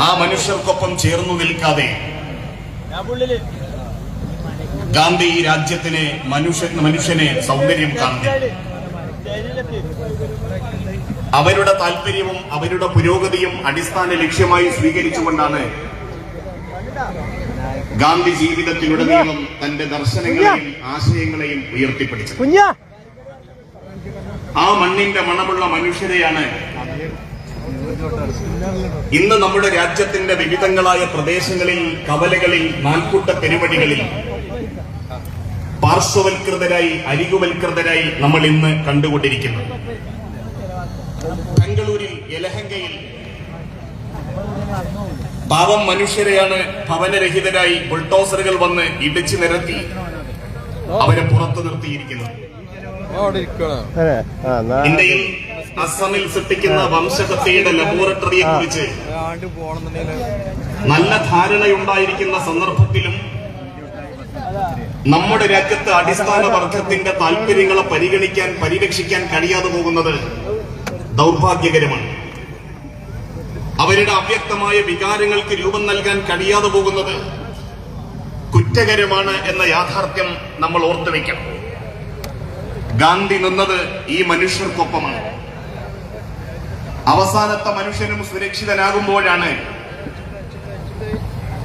ആ മനുഷ്യർക്കൊപ്പം ചേർന്നു നിൽക്കാതെ ഗാന്ധി ഈ രാജ്യത്തിന് മനുഷ്യനെ സൗന്ദര്യം കാണുന്നു. അവരുടെ താല്പര്യവും അവരുടെ പുരോഗതിയും അടിസ്ഥാന ലക്ഷ്യമായി സ്വീകരിച്ചുകൊണ്ടാണ് ഗാന്ധി ജീവിതത്തിലുടനീളം തന്റെ ദർശനങ്ങളെയും ആശയങ്ങളെയും ഉയർത്തിപ്പിടിച്ചത്. ആ മണ്ണിന്റെ മണമുള്ള മനുഷ്യരെയാണ് ഇന്ന് നമ്മുടെ രാജ്യത്തിന്റെ വിവിധങ്ങളായ പ്രദേശങ്ങളിൽ, കവലകളിൽ, നാൽക്കൂട്ട പെരുവഴികളിൽ പാർശ്വവൽകൃതരായി, അരികുവൽകൃതരായി നമ്മൾ ഇന്ന് കണ്ടുകൊണ്ടിരിക്കുന്നത്. ബംഗളൂരിൽ, യലഹങ്കയിൽ പാവം മനുഷ്യരെയാണ് ഭവനരഹിതരായി ബുൾഡോസറുകൾ വന്ന് ഇടിച്ചു നിരത്തി അവരെ പുറത്തു നിർത്തിയിരിക്കുന്നത്. ഇന്ത്യയിൽ അസമിൽ സൃഷ്ടിക്കുന്ന വംശഹത്യയുടെ ലബോറട്ടറിയെ കുറിച്ച് നല്ല ധാരണയുണ്ടായിരിക്കുന്ന സന്ദർഭത്തിലും നമ്മുടെ രാജ്യത്ത് അടിസ്ഥാന വർഗത്തിന്റെ താല്പര്യങ്ങളെ പരിഗണിക്കാൻ, പരിരക്ഷിക്കാൻ കഴിയാതെ പോകുന്നത് ദൗർഭാഗ്യകരമാണ്. അവരുടെ അവ്യക്തമായ വികാരങ്ങൾക്ക് രൂപം നൽകാൻ കഴിയാതെ പോകുന്നത് കുറ്റകരമാണ് എന്ന യാഥാർത്ഥ്യം നമ്മൾ ഓർത്തുവെക്കണം. ഗാന്ധി നിന്നത് ഈ മനുഷ്യർക്കൊപ്പമാണ്. അവസാനത്തെ മനുഷ്യനും സുരക്ഷിതനാകുമ്പോഴാണ്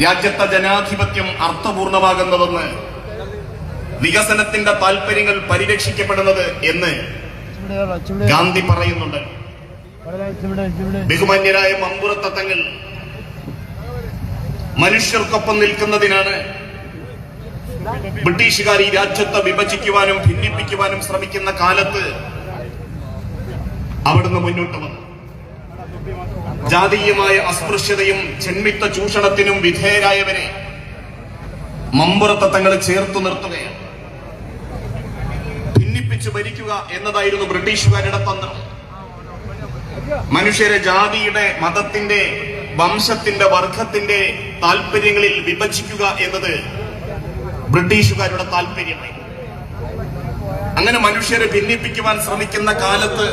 രാജ്യത്തെ ജനാധിപത്യം അർത്ഥപൂർണമാകുന്നതെന്ന്, വികസനത്തിന്റെ താല്പര്യങ്ങൾ പരിരക്ഷിക്കപ്പെടുന്നത് എന്ന് ഗാന്ധി പറയുന്നുണ്ട്. ബഹുമാന്യരായ മമ്പുറത്ത് തങ്ങൾ മനുഷ്യർക്കൊപ്പം നിൽക്കുന്നതിനാണ് ബ്രിട്ടീഷുകാർ ഈ രാജ്യത്തെ വിഭജിക്കുവാനും ഭിന്നിപ്പിക്കുവാനും ശ്രമിക്കുന്ന കാലത്ത് അവിടുന്ന് മുന്നോട്ട് വന്നു. ജാതീയമായ അസ്പൃശ്യതയും ജന്മിത്ത ചൂഷണത്തിനും വിധേയരായവരെ മമ്പുറത്ത് തങ്ങൾ ചേർത്തു നിർത്തുകയാണ്. ഭിന്നിപ്പിച്ചു ഭരിക്കുക എന്നതായിരുന്നു ബ്രിട്ടീഷുകാരുടെ തന്ത്രം. മനുഷ്യരെ ജാതിയുടെ, മതത്തിന്റെ, വംശത്തിന്റെ, വർഗത്തിന്റെ താല്പര്യങ്ങളിൽ വിഭജിക്കുക എന്നത് ബ്രിട്ടീഷുകാരുടെ താല്പര്യമായി. അങ്ങനെ മനുഷ്യരെ ഭിന്നിപ്പിക്കുവാൻ ശ്രമിക്കുന്ന കാലത്ത്